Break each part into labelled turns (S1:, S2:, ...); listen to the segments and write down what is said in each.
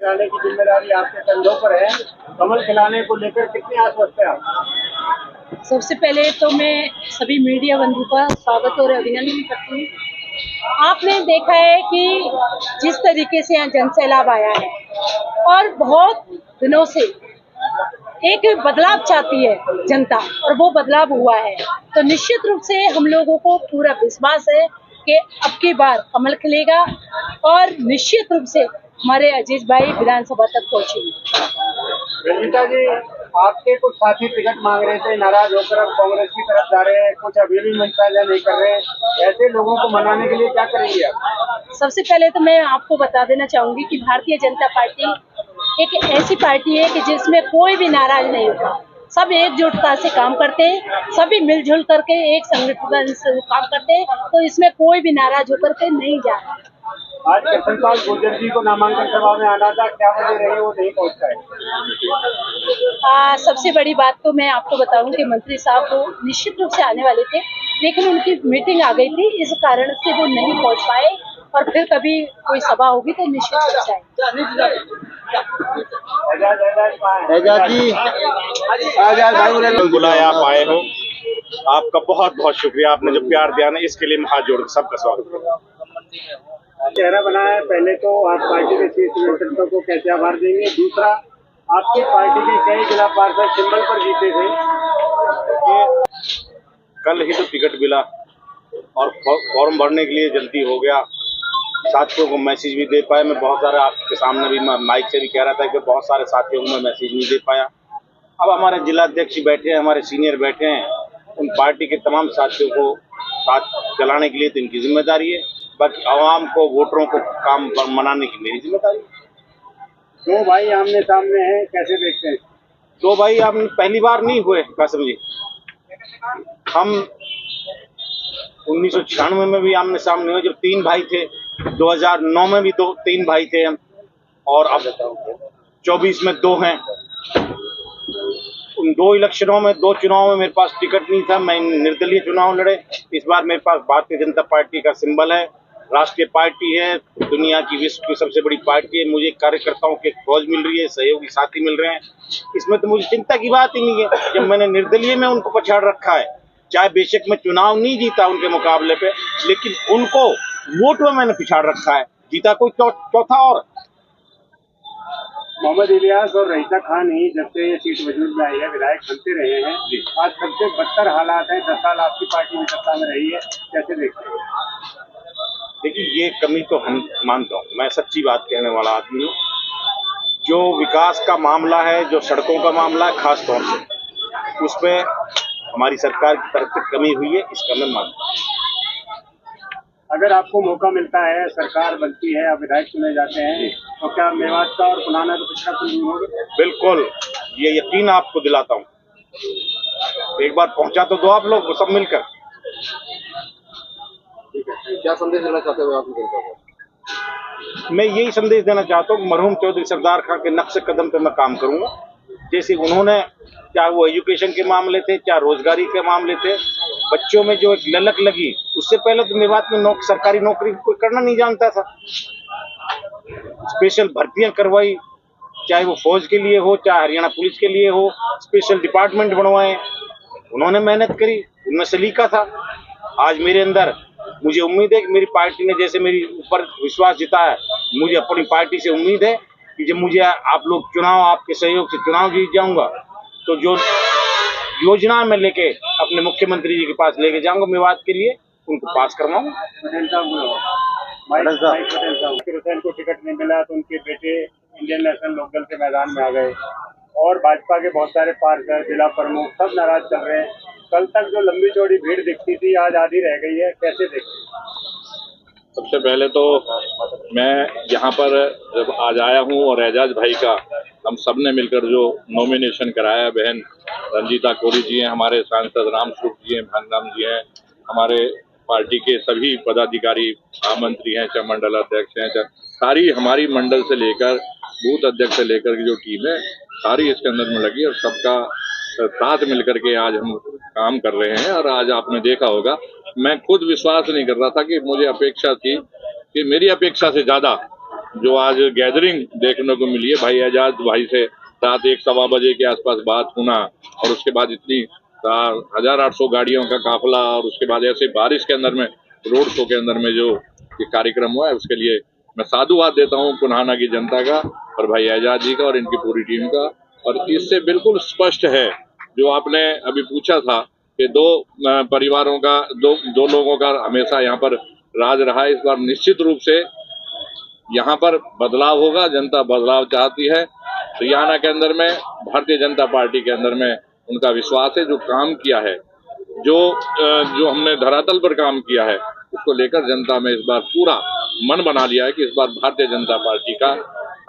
S1: खिलाने की जिम्मेदारी आपके कंधों पर है। कमल खिलाने को लेकर कितने आश्वस्त हैं आप?
S2: सबसे पहले तो मैं सभी मीडिया बंधु का स्वागत और अभिनंदन करती हूँ। आपने देखा है कि जिस तरीके से यहाँ जन सैलाब आया है और बहुत दिनों से एक बदलाव चाहती है जनता और वो बदलाव हुआ है, तो निश्चित रूप से हम लोगों को पूरा विश्वास है कि अब की बार कमल खिलेगा और निश्चित रूप से हमारे अजीज भाई विधानसभा तक पहुंचेंगे।
S1: रंजीता जी, आपके कुछ साथी टिकट मांग रहे थे, नाराज होकर अब कांग्रेस की तरफ जा रहे हैं, कुछ अभी भी मंच साझा नहीं कर रहे। ऐसे लोगों को मनाने के लिए क्या करेंगे आप?
S2: सबसे पहले तो मैं आपको बता देना चाहूंगी कि भारतीय जनता पार्टी एक ऐसी पार्टी है कि जिसमें कोई भी नाराज नहीं होता। सब एकजुटता से काम करते हैं, सभी मिलजुल करके एक संगठन से काम करते हैं, तो इसमें कोई भी नाराज होकर के नहीं जा रहा।
S1: आज कृष्णपाल गुर्जर जी को नामांकन सभा में आना था, क्या वजह रही वो नहीं पहुंच पाए?
S2: सबसे बड़ी बात तो मैं आपको बताऊं कि मंत्री साहब वो निश्चित रूप से आने वाले थे, लेकिन उनकी मीटिंग आ गई थी, इस कारण से वो नहीं पहुंच पाए। और फिर कभी कोई सभा होगी तो निश्चित रूप से
S3: एजाज जी, एजाज भाई
S4: बुलाया आप आए हो, आपका बहुत बहुत शुक्रिया। आपने जो प्यार दिया ना, इसके लिए मैं हाथ जोड़ सबका स्वागत करता हूँ।
S1: चेहरा बना है, पहले तो आप पार्टी के शीर्ष नेतृत्व को कैसे आभार देंगे? दूसरा, आपकी पार्टी के कई जिला पार्षद सिंबल पर जीते थे।
S4: कल ही तो टिकट मिला और फॉर्म भरने के लिए जल्दी हो गया, साथियों को मैसेज भी दे पाया। मैं बहुत सारे आपके सामने भी माइक से भी कह रहा था कि बहुत सारे साथियों को मैं मैसेज नहीं दे पाया। अब हमारे जिला अध्यक्ष बैठे हैं, हमारे सीनियर बैठे हैं, उन पार्टी के तमाम साथियों को साथ चलाने के लिए तो इनकी जिम्मेदारी है, बाकी आवाम को, वोटरों को काम मनाने की मेरी जिम्मेदारी है।
S1: दो भाई आमने सामने हैं, कैसे देखते हैं?
S4: दो भाई हम पहली बार नहीं हुए कासिम जी, हम 1996 में भी आमने सामने हुए जब तीन भाई थे, 2009 में भी तीन भाई थे हम, और अब 24 में दो हैं। उन दो इलेक्शनों में, दो चुनाव में मेरे पास टिकट नहीं था, मैं निर्दलीय चुनाव लड़े। इस बार मेरे पास भारतीय जनता पार्टी का सिंबल है, राष्ट्रीय पार्टी है, दुनिया की, विश्व की सबसे बड़ी पार्टी है। मुझे कार्यकर्ताओं की फौज मिल रही है, सहयोगी साथी मिल रहे हैं, इसमें तो मुझे चिंता की बात ही नहीं है। जब मैंने निर्दलीय में उनको पछाड़ रखा है, चाहे बेशक मैं चुनाव नहीं जीता उनके मुकाबले पे, लेकिन उनको वोट में मैंने पिछाड़ रखा है, जीता कोई चौथा। और
S1: मोहम्मद इलियास और रईसा खान ही जब से ये सीट वजूद में आई है विधायक बनते रहे हैं, आज सबसे बदतर हालात है। 10 साल आपकी पार्टी में सत्ता में रही है, कैसे देखते हैं?
S4: देखिए, ये कमी तो हम मानता हूँ, मैं सच्ची बात कहने वाला आदमी हूँ। जो विकास का मामला है, जो सड़कों का मामला है, खास तौर से उसमें हमारी सरकार की तरफ से कमी हुई है, इसका मैं मानता हूँ।
S1: अगर आपको मौका मिलता है, सरकार बनती है, आप विधायक चुने जाते हैं, तो क्या मेवात का और पुराना का पिछड़ा दूर होगा?
S4: बिल्कुल, ये यकीन आपको दिलाता हूँ। एक बार पहुंचा तो दो आप लोग सब मिलकर।
S3: ठीक है, क्या संदेश देना चाहते हो आप जनता को?
S4: मैं यही संदेश देना चाहता हूँ, मरहूम चौधरी सरदार खान के नक्शे कदम पे मैं काम करूंगा। जैसे उन्होंने, चाहे वो एजुकेशन के मामले थे, चाहे रोजगारी के मामले थे, बच्चों में जो एक ललक लगी, उससे पहले तो मेवात में सरकारी नौकरी कोई करना नहीं जानता था। स्पेशल भर्तियां करवाई, चाहे वो फौज के लिए हो, चाहे हरियाणा पुलिस के लिए हो, स्पेशल डिपार्टमेंट बनवाए, उन्होंने मेहनत करी, उनमें सलीका था। आज मेरे अंदर, मुझे उम्मीद है कि मेरी पार्टी ने जैसे मेरी ऊपर विश्वास जताया, मुझे अपनी पार्टी से उम्मीद है कि जब मुझे आप लोग चुनाव, आपके सहयोग से चुनाव जीत जाऊंगा, तो जो योजना में लेके अपने मुख्यमंत्री जी के पास लेके जाऊंगा मेवात के लिए, उनको पास करवाऊंगा।
S1: पटेल साहब को टिकट नहीं मिला तो उनके बेटे इंडियन नेशनल लोकदल के मैदान में आ गए, और भाजपा के बहुत सारे पार्षद, जिला प्रमुख सब नाराज चल रहे हैं। कल तक जो लंबी चौड़ी भीड़ दिखती थी, आज आधी रह गई है, कैसे देखते हैं?
S5: सबसे पहले तो मैं यहाँ पर जब आज आया हूँ और एजाज भाई का हम सब ने मिलकर जो नॉमिनेशन कराया, बहन रंजीता कोरी जी हैं, हमारे सांसद रामस्वरूप जी हैं, भानराम जी हैं, हमारे पार्टी के सभी पदाधिकारी, महामंत्री हैं, चाहे मंडल अध्यक्ष हैं, चाहे सारी हमारी मंडल से लेकर बूथ अध्यक्ष से लेकर की जो टीम है, सारी इसके अंदर में लगी और सबका साथ मिलकर के आज हम काम कर रहे हैं। और आज आपने देखा होगा, मैं खुद विश्वास नहीं कर रहा था कि मुझे अपेक्षा थी कि मेरी अपेक्षा से ज़्यादा जो आज गैदरिंग देखने को मिली है भाई एजाज भाई से रात 1-1:15 बजे के आसपास बात होना, और उसके बाद इतनी 1800 गाड़ियों का काफिला, और उसके बाद ऐसे बारिश के अंदर में रोड शो के अंदर में जो ये कार्यक्रम हुआ है, उसके लिए मैं साधुवाद देता हूँ कुन्हाना की जनता का और भाई एजाज जी का और इनकी पूरी टीम का। और इससे बिल्कुल स्पष्ट है जो आपने अभी पूछा था कि दो परिवारों का, दो लोगों का हमेशा यहाँ पर राज रहा है। इस बार निश्चित रूप से यहाँ पर बदलाव होगा, जनता बदलाव चाहती है। हरियाणा के अंदर में भारतीय जनता पार्टी के अंदर में उनका विश्वास है, जो काम किया है, जो हमने धरातल पर काम किया है, उसको लेकर जनता में इस बार पूरा मन बना लिया है कि इस बार भारतीय जनता पार्टी का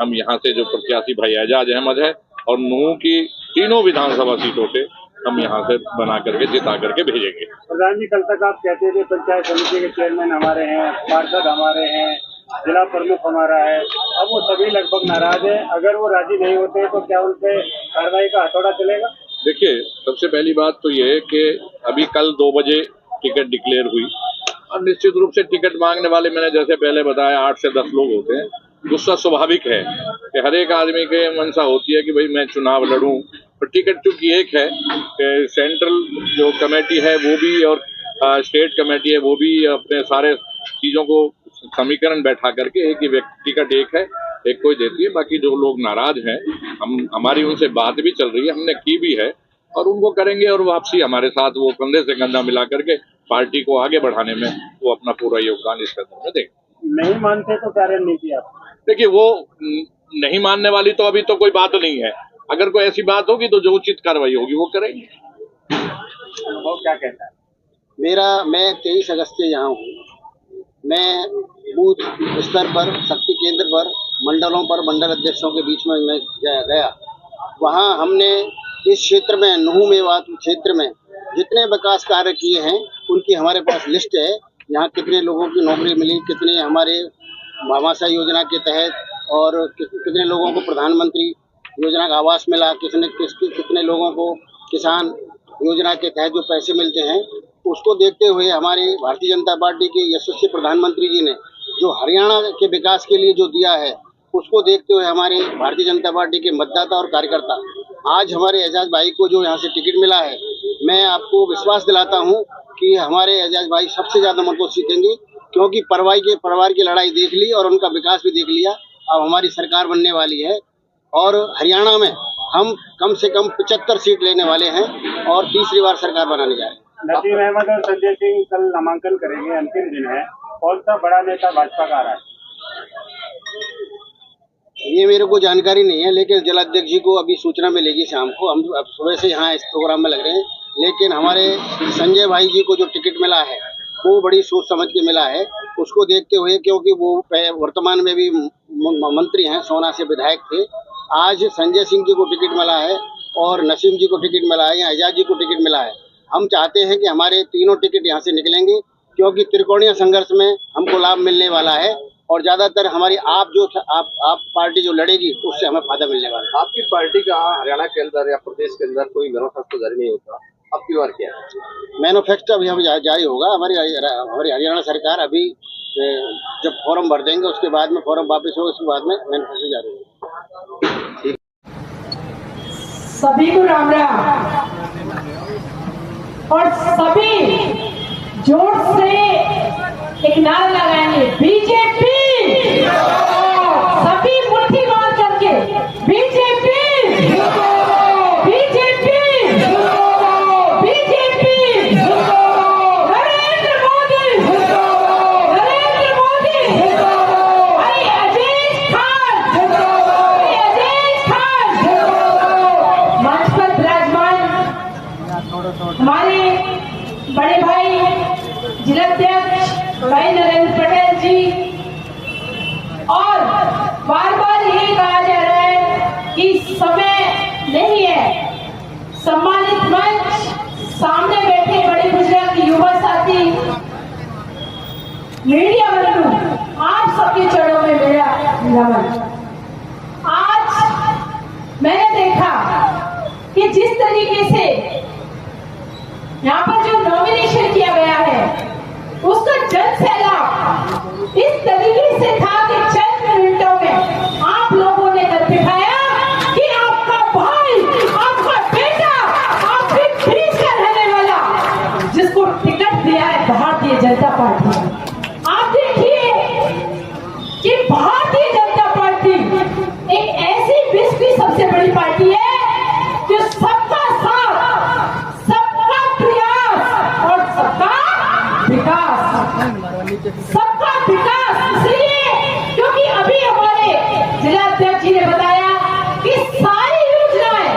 S5: हम यहाँ से जो प्रत्याशी भाई एजाज अहमद है और नूह की तीनों विधानसभा सीटों से हम यहाँ से बना करके जिता करके भेजेंगे।
S1: प्रधान जी, कल तक आप कहते थे पंचायत समिति के चेयरमैन हमारे हैं, पार्षद हमारे हैं, जिला प्रमुख हमारा है, अब वो सभी लगभग नाराज है। अगर वो राजी नहीं होते तो क्या उन पे कार्रवाई का हथौड़ा चलेगा?
S5: देखिए, सबसे पहली बात तो ये है कि अभी कल 2 बजे टिकट डिक्लेयर हुई और निश्चित रूप से टिकट मांगने वाले, मैंने जैसे पहले बताया, 8 से 10 लोग होते हैं। गुस्सा स्वाभाविक है कि हर एक आदमी के मनसा होती है कि भाई मैं चुनाव लड़ूं, पर टिकट चूंकि एक है कि सेंट्रल जो कमेटी है वो भी और स्टेट कमेटी है वो भी अपने सारे चीज़ों को समीकरण बैठा करके एक ही टिकट एक है, एक कोई देती है। बाकी जो लोग नाराज हैं, हमारी उनसे बात भी चल रही है, हमने की भी है और उनको करेंगे और वापसी हमारे साथ वो कंधे से कंधा मिला करके पार्टी को आगे बढ़ाने में वो अपना पूरा योगदान इस कदम में देंगे।
S1: नहीं मानते तो क्या रणनीति आप?
S5: देखिए, वो नहीं मानने वाली तो अभी तो कोई बात नहीं है। अगर कोई ऐसी बात होगी तो जो उचित कार्रवाई होगी वो करेंगे।
S1: वो क्या कहता है?
S3: मैं 23 अगस्त से यहाँ हूँ। मैं बूथ स्तर पर, शक्ति केंद्र पर, मंडलों पर, मंडल अध्यक्षों के बीच में मैं गया। वहाँ हमने इस क्षेत्र में, नूह मेवात क्षेत्र में जितने विकास कार्य किए हैं उनकी हमारे पास लिस्ट है। यहाँ कितने लोगों की नौकरी मिली, कितने हमारे भामाशाह योजना के तहत और कितने लोगों को प्रधानमंत्री योजना का आवास मिला, कितने लोगों को किसान योजना के तहत जो पैसे मिलते हैं, उसको देखते हुए हमारी भारतीय जनता पार्टी के यशस्वी प्रधानमंत्री जी ने जो हरियाणा के विकास के लिए जो दिया है, उसको देखते हुए हमारी भारतीय जनता पार्टी के मतदाता और कार्यकर्ता आज हमारे एजाज भाई को जो यहाँ से टिकट मिला है, मैं आपको विश्वास दिलाता हूँ कि हमारे एजाज भाई सबसे ज़्यादा मतों से जीतेंगे, क्योंकि परिवार की लड़ाई देख ली और उनका विकास भी देख लिया। अब हमारी सरकार बनने वाली है और हरियाणा में हम कम से कम 75 सीट लेने वाले हैं और तीसरी बार सरकार बनाने जा रहे हैं।
S1: नसीम अहमद और संजय सिंह कल नामांकन करेंगे, अंतिम दिन है। कौन सा बड़ा नेता भाजपा का आ रहा है?
S3: ये मेरे को जानकारी नहीं है, लेकिन जिलाध्यक्ष जी को अभी सूचना मिलेगी शाम को। हम अब सुबह से यहाँ इस प्रोग्राम में लग रहे हैं, लेकिन हमारे संजय भाई जी को जो टिकट मिला है वो बड़ी सोच समझ के मिला है। उसको देखते हुए, क्योंकि वो वर्तमान में भी मंत्री हैं, सोना से विधायक थे। आज संजय सिंह जी को टिकट मिला है और नसीम जी को टिकट मिला है या एजाज जी को टिकट मिला है। हम चाहते हैं कि हमारे तीनों टिकट यहाँ से निकलेंगे, क्योंकि त्रिकोणीय संघर्ष में हमको लाभ मिलने वाला है और ज्यादातर हमारी आप पार्टी जो लड़ेगी उससे हमें फायदा मिलने वाला है।
S6: आपकी पार्टी का हरियाणा के अंदर या प्रदेश के अंदर कोई मैनिफेस्टो जारी नहीं होता, अब की बार क्या है?
S3: मैनिफेस्टो अभी हम जारी होगा। हमारी हरियाणा सरकार अभी जब फॉर्म भर देंगे उसके बाद में, फॉर्म वापस होगा उसके बाद में मैनिफेस्टो जारी होगा।
S2: सभी को राम राम और सभी जोर से एक नारा लगाएंगे, बीजेपी। सभी मुट्ठी बांध करके BJP, BJP, BJP, Narendra Modi, Narendra Modi, भाई अजीज खान, भाई अजीज खान। मंच पर विराजमान हमारे बड़े भाई जिलाध्यक्ष भाई नरेंद्र पटेल जी, और बार बार यही कहा जा रहा है कि समय नहीं है। सम्मानित मंच, सामने बैठे बड़े बुजुर्ग युवा साथी, मीडिया बंधु, आप सबके चरणों में मेरा नमन। आज मैंने देखा कि जिस तरीके से यहाँ पर जो नॉमिनेशन किया गया है उसका जन सैलाब इस तरीके से था कि चंद मिनटों आप देखिए कि भारतीय जनता पार्टी एक ऐसी विश्व की सबसे बड़ी पार्टी है जो सबका साथ, सबका प्रयास और सबका विकास इसलिए क्योंकि अभी हमारे जिलाध्यक्ष जी ने बताया कि सारी योजनाएं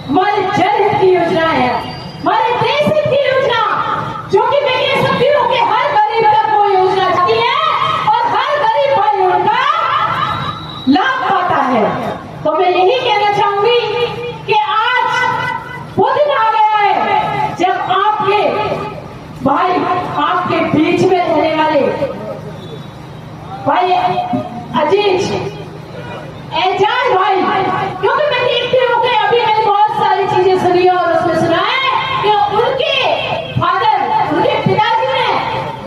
S2: हमारे जनहित की योजनाएं हैं, हमारे देश हित की योजना, जो कि मैं कह सकती हूँ कि हर गरीब तक वो योजना जाती है और हर गरीब भाई उनका लाभ पाता है। तो मैं यही कहना चाहूंगी कि आज वो दिन आ गया है जब आपके भाई, आपके बीच में रहने वाले भाई एजाज भाई, क्योंकि मैं देखती हूँ कि अभी मैंने बहुत सारी चीजें सुनी और उसमें सुना है कि उनके फादर, उनके पिताजी ने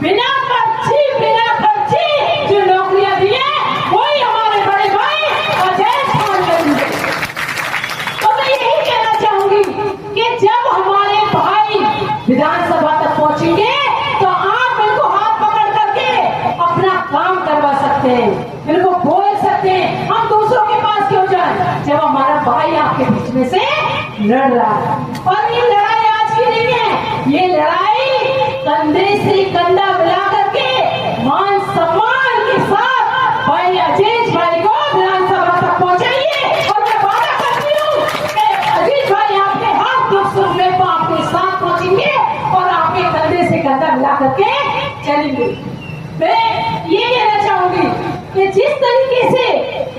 S2: बिना खर्चे जो नौकरियां दी है वही हमारे बड़े भाई एजाज खान ने दी। तो मैं यही कहना चाहूंगी कि जब हमारे भाई विधानसभा तक पहुंचेंगे तो आप इनको हाथ पकड़ करके अपना काम करवा सकते हैं, इनको बोल सकते हैं, हम दूसरों के पास क्यों जाए जब हमारा भाई आपके बीच में से लड़ रहा है। और ये लड़ाई आज की नहीं है, ये लड़ाई कंधे से कंधा मिला करके मान सम्मान के साथ भाई अजीत भाई को विधानसभा तक पहुंचाइए। और मैं वादा करती हूँ कि अजीत भाई आपके हर दुख सुख में आपके साथ पहुंचेंगे और आपके कंधे से कंधा मिला करके चलेंगे। मैं ये कहना चाहूंगी कि जिस तरीके से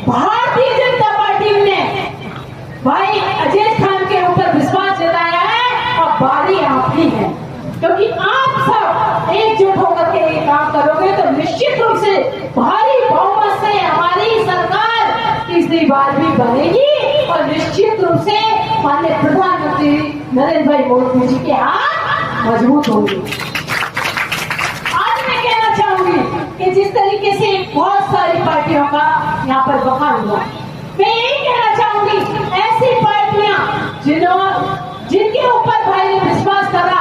S2: भारतीय जनता पार्टी ने भाई अजय खान के ऊपर विश्वास जताया है, अब बारी आपकी है, क्योंकि आप सब एकजुट होकर के ये काम करोगे तो निश्चित रूप से भारी बहुमत से हमारी सरकार तीसरी बार भी बनेगी और निश्चित रूप से माननीय प्रधानमंत्री नरेंद्र भाई मोदी जी के हाथ मजबूत होंगे। आज मैं कहना चाहूंगी कि जिस तरीके से बहुत सारी पार्टियों का यहाँ पर बखान हुआ, मैं यही कहना चाहूंगी ऐसी पार्टियां जिनके ऊपर भाई ने विश्वास करा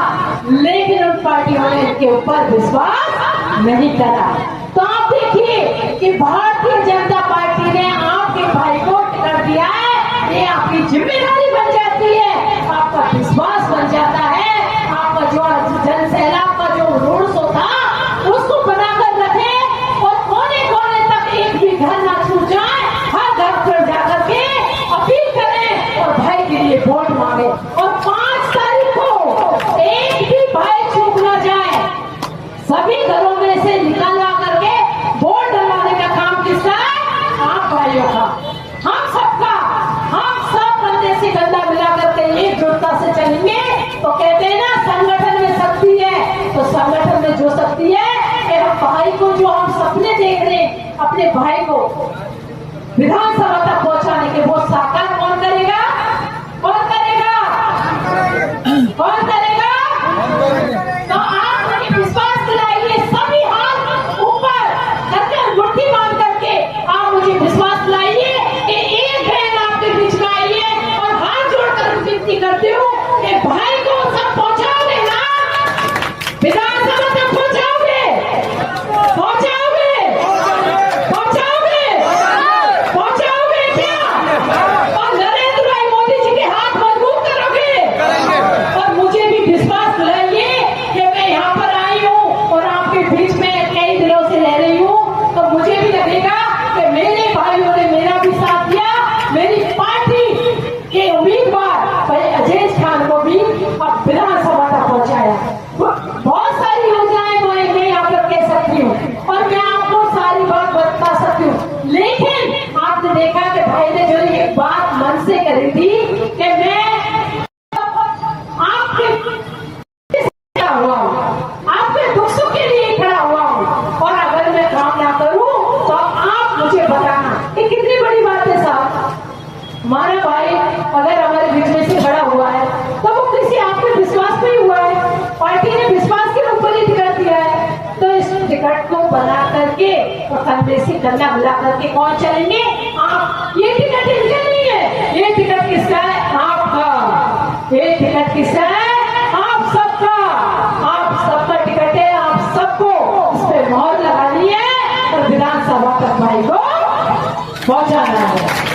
S2: लेकिन उन पार्टियों ने इनके ऊपर विश्वास नहीं करा। तो आप देखिए कि भारतीय जनता पार्टी ने आपके भाई को टिकट दिया है, ये आपकी जिम्मेदारी बन जाती है, आपका विश्वास बन जाता है, आपका जो जन सैलाब का जो रूल्स होता उसको बनाकर रखे और कोने कोने तक एक भी घर ना छूट जाए, हर घर पर जाकर के अपील करें और भाई के लिए वोट मांगे। और 5 तारीख को एक भी भाई चूक ना जाए, सभी घरों में से निकालवा करके वोट डलवाने का काम किसका है? आप भाइयों का, हम सबका। हम सब कंधे से कंधा मिला करके एकजुटता से चलेंगे तो कहते हैं ना संगठन में शक्ति है, तो संगठन में जो शक्ति है कि हम भाई को, जो हम सपने देख रहे हैं अपने भाई को विधानसभा तक पहुंचाने के, वो साकार कौन करेगा? कौन करेगा? कौन करेगा? तो आप मुझे विश्वास दिलाइए, सभी हाथ ऊपर करके मुट्ठी बांध करके आप मुझे विश्वास दिलाइए कि एक बहन आपके बीच में आई है और हाथ जोड़कर विनती करती हूँ कि भाई को सब पहुंचाओगे ना, विधानसभा तक पहुंचाओगे, पहुंचाओगे, पहुंचाओगे, पहुंचाओगे क्या? और नरेंद्र भाई मोदी जी के हाथ मजबूत करोगे। और मुझे भी विश्वास दिलाइए कि मैं यहाँ पर आई हूँ और आपके बीच में कई दिनों से रह रही हूँ, तो मुझे भी लगेगा कि मेरे भाइयों ने मेरा भी साथ दिया, मेरी पार्टी के उम्मीदवार भाई अजय खान को भी अब विधानसभा तक पहुंचाया। बहुत सारी योजनाएं मैं यहाँ पर कह सकती हूँ और मैं आपको सारी बात बता सकती हूँ, लेकिन आपने देखा कि भाई ने जो ये बात मन से करी थी कि मैं आपके खड़ा हुआ हूँ, आपके दुख सुख के लिए खड़ा हुआ हूँ, और अगर मैं काम ना करूँ तो आप मुझे बताना। ये कितनी बड़ी बात है साहब। हमारा भाई अगर हमारे बीच में से खड़ा हुआ है तो वो किसी आपके विश्वास पे ही हुआ है, पार्टी ने विश्वास के ऊपर ही टिकट दिया है, तो इस टिकट को बना करके और कंधे से कंधा मिला करके कौन चलेंगे? आप। ये टिकट इनका नहीं है, ये टिकट किसका है? आपका। ये टिकट किसका है? आप सबका। आप सबका टिकट है, आप सबको
S7: पहुंचाना है।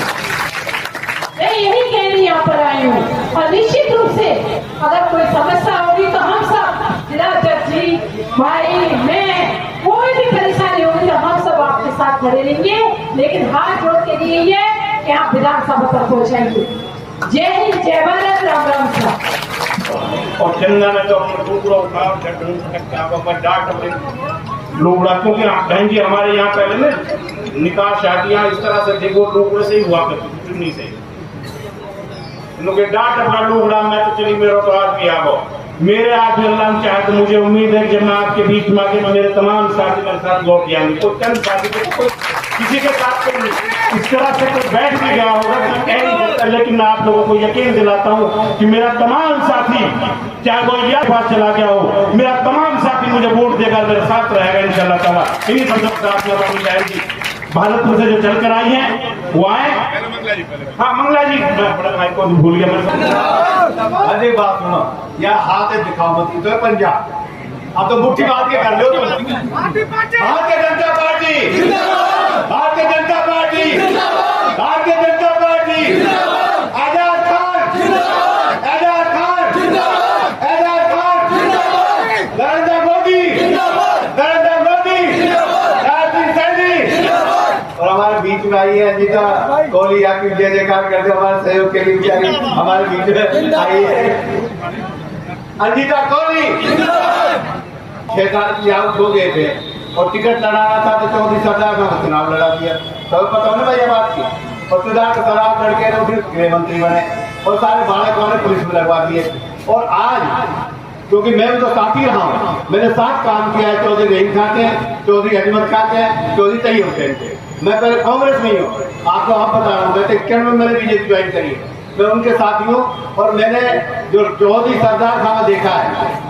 S7: मैं यही कहने यहाँ पर आई हूँ और निश्चित रूप से अगर कोई समस्या होगी तो हम सब जिलाध्यक्ष जी, भाई, मैं, कोई भी परेशानी होगी तो हम सब आपके साथ खड़े रहेंगे, लेकिन हाथ जोड़ के लिए ये कि आप विधानसभा तक पहुँचाएंगे। जय हिंद, जय भारत, राम राम साहब।
S4: और चंदा में तो लोगड़ा, क्योंकि बहन जी हमारे यहाँ पहले में निकाह शादियाँ इस तरह से देखो लोगड़े से ही हुआ करती, चुन्नी से लोग डांट अपना लोगड़ा। मैं तो चली मेरा तो आज भी आ गो मेरे आज भी अल्लाह चाहे तो मुझे उम्मीद है कि जब मैं आपके बीच में आके मेरे तमाम साथी मेरे साथ लौट जाएंगे। तो चंद साथी को किसी के साथ इस तरह से कोई बैठ भी गया होगा तो मैं कह नहीं सकता, लेकिन मैं आप लोगों को यकीन दिलाता हूँ कि मेरा तमाम साथी, चाहे वो इंडिया के पास चला गया हो, मेरा तमाम साथी मुझे वोट देकर मेरे साथ रहेगा इंशाल्लाह ताला। इन्हीं सब साथ में अपनी जाएगी। भारतपुर से जो चलकर आई हैं वो आए। हाँ मंगला जी, मैं बड़ा भाई को भूल गया मैं।
S8: अरे बात सुनो, यह हाथ है दिखाओ मत, तो है पंजाब। अब तो मुट्ठी बात के कर लो तुम। Bharatiya Janata party, Bharatiya Janata party, Bharatiya Janata party, आजाद खान, आजाद खान, आजाद खान, नरेंद्र मोदी, नरेंद्र मोदी, राजीव सैनी। और हमारे बीच में आई है अंजिता कोहली, आपकी जय जयकार करते हमारे सहयोग के लिए हमारे बीच में आई है अंजिता कोहली। 6 साल आउट हो गए थे और टिकट लड़ाना था तो चौधरी सरदार का चुनाव लड़ा दिया। तो पता ना भैया बात की, और सरदार का शराब लड़के तो फिर गृह मंत्री बने और सारे बालक वाले पुलिस में लगवा दिए। और आज क्योंकि मैं तो साथी रहा हूँ, मैंने साथ काम किया है चौधरी रहीम खान के, चौधरी अजमत खान के, चौधरी तैयब हुसैन के। मैं पहले कांग्रेस में ही हूँ, आपको आप बता रहा हूँ। मैं तो 91 में मैंने बीजेपी ज्वाइन करी है, मैं उनके साथी हूँ। और मैंने जो चौधरी सरदार साहब देखा है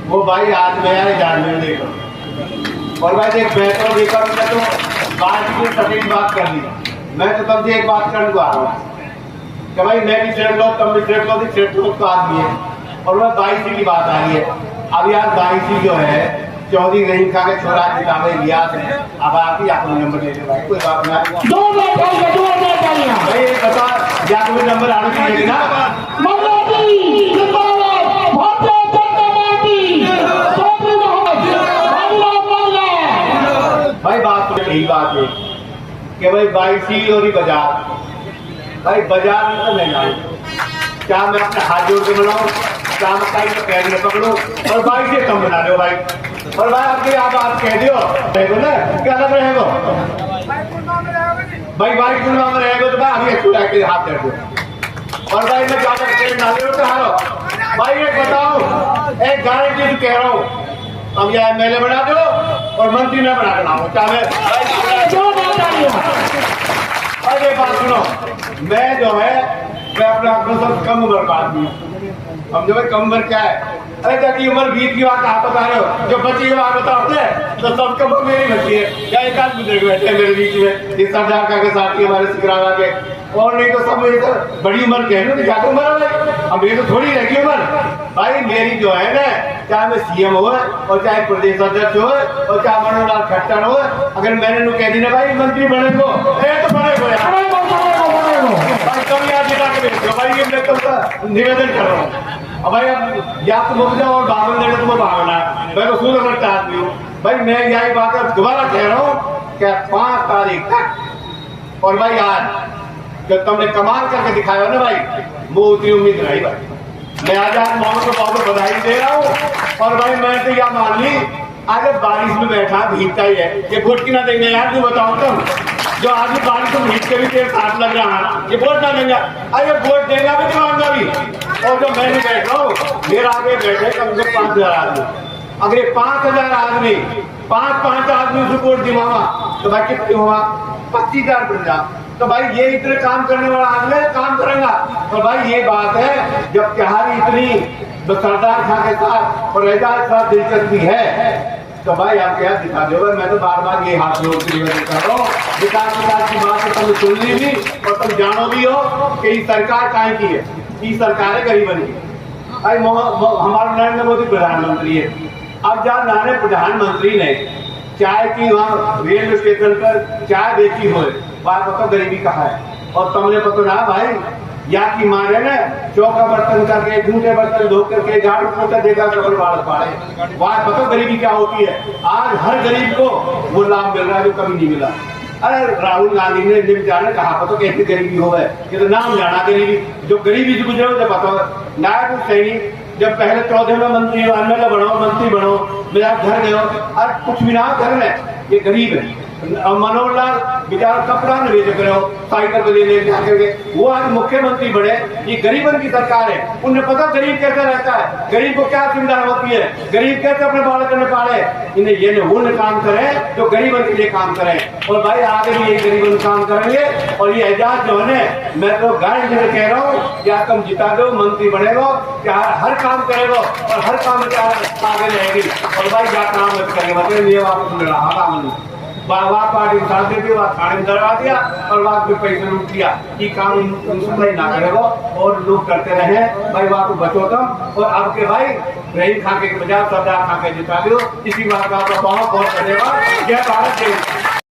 S8: वो भाई आज में आए जान में देखो। और भाई देख बेहतर देखा मैं तो बात की सटीक बात कर ली। मैं तो तुमसे एक बात करने को आ रहा हूँ कि भाई मैं भी ट्रेड लो, तुम भी ट्रेड लो, ट्रेड लो तो आदमी है। और वह 22 की बात आ रही है। अब यार 22 जो है चौधरी रहीम खान के छोरा किताबें लियास है। अब आप ही अपना नंबर ले लो भाई, कोई बात नहीं। 2 भाई बता या तुम्हें नंबर आना चाहिए ना। भाई बात तो यही बात है कि भाई 22 और ही बाजार, भाई बाजार में तो नहीं जाऊँ, क्या मैं अपने हाथ जोड़ के बनाऊँ, क्या मैं कहीं तो पैर में पकड़ूँ और 22 से कम बना दो भाई। और भाई आपके आप कह दियो रहेगो ना, क्या अलग रहेगो भाई, 22 पूर्णिमा में रहेगो तो भाई अभी छुड़ा के हाथ कर दो। और भाई मैं ज्यादा ट्रेन ना ले हारो भाई। एक बताओ, एक गारंटी कह रहा हूँ, अब यह MLA बना दो और मंत्री न बना देना हो, चाहे अरे बात सुनो, मैं जो है मैं अपना सब कम उम्र का आदमी हूँ। हम जो है कम उम्र क्या है, अरे ताकि उम्र 20 की बात आप बता रहे हो, जो बच्ची की बात बताते हैं तो सब कम मेरी बच्ची है। या एक आध बुजुर्ग बैठे मेरे बीच में, इस सरदार का के साथ हमारे सिकरावा के, और नहीं तो सब मेरी तो बड़ी उम्र के हैं, क्या उम्र है भाई, अब मेरी तो थोड़ी रहेगी उम्र भाई। मेरी जो है ना, चाहे मैं CM हो और चाहे प्रदेश अध्यक्ष हो और चाहे मनोहर लाल खट्टर हो, अगर मैंने कह दी ना भाई मंत्री बने को तो बनेगो यार भाई, कम याद दिला के भेजो भाई। ये मैं तो निवेदन कर रहा हूँ। अब भाई अब या तो मुझे और भागन देने तुम्हें भागना है, मैं तो सुन सकता आदमी हूँ भाई। मैं यही बात दोबारा कह रहा हूँ कि 5 तारीख तक, और भाई आज जब तुमने कमाल करके दिखाया ना भाई, वो उतनी उम्मीद नहीं भाई। मैं आजाद मोहम्मद को बहुत बधाई दे रहा हूँ। और भाई मैं तो यह मान ली, अगर बारिश में बैठा भीगता ही है, ये वोट की ना देंगे यार, तू बताओ तुम, जो आदमी बारिश में भीग के भी तेरे साथ लग रहा है, ये वोट ना देंगे। अरे वोट देगा भी दिमाग भी। और जो मैं भी बैठ रहा हूँ, मेरा आगे बैठे कम से कम 5000 आदमी, अगर ये 5000 आदमी 5 आदमी से वोट दिमागा तो भाई कितनी हुआ, 25,000 बन जा। तो भाई ये इतने काम करने वाला आदमी काम करेगा। और भाई ये बात है, जब तिहारी इतनी सरदार खान के साथ और एजाज के साथ दिलचस्पी है तो भाई आप क्या दिखा दो। मैं तो बार बार ये हाथ जोड़ के निवेदन कर रहा हूँ, विकास की बात तो तुम सुन ली भी और तुम जानो भी हो कि ये सरकार काहे की है, ये सरकार है गरीबन की। भाई हमारा नरेंद्र मोदी प्रधानमंत्री है। अब जब नारे प्रधानमंत्री ने चाय की वहाँ रेलवे स्टेशन पर चाय बेची हो बात बताओ गरीबी कहाँ है। और तुमने पता ना भाई, या की मारे ने चौका बर्तन करके, झूठे बर्तन धो करके, झाड़ू पोछा देकर कपड़े बाल पाड़े। बात बताओ गरीबी क्या होती है। आज हर गरीब को वो लाभ मिल रहा है जो कभी नहीं मिला। अरे राहुल गांधी ने बेचारे कहा पता कैसी गरीबी हो गए, ये तो नाम जाना गरीबी। जो गरीबी से गुजरे जब बताओ नायक सैनी जब पहले 14 में मंत्री बनो, मंत्री बनो, मेरा घर गए और कुछ भी ना घर में, ये गरीब है। मनोहर लाल बेचारा कपड़ा न बेच रहे हो, साइकिल पे ले जाकर के वो आज मुख्यमंत्री बने। ये गरीबन की सरकार है। उन्हें पता गरीब कैसे रहता है, गरीब को क्या सुविधा होती है, गरीब कैसे अपने बालक में पाले। इन्हें ये न वो काम करें जो गरीबन के लिए काम करें। और भाई आगे भी यही गरीबन काम करेंगे। और ये एजाज जो है मैं तो गारंटी से कह रहा हूँ, क्या तुम जिता दो, मंत्री बनेगा, क्या हर काम करेगा और हर काम में आगे रहेगी। और भाई क्या काम करेगा ये वापस मिला काम वहाँ पार्टी उतार देती, वहाँ थाने में डरवा दिया और वहाँ पे पैसे लूट दिया कि काम सप्लाई ना करेगा और लोग करते रहे। भाई वहाँ को बचो तुम। और अब के भाई रहीम खाके के बजाय सरदार खाके जिता दो। इसी बात का आपका बहुत बहुत धन्यवाद। जय भारत जय।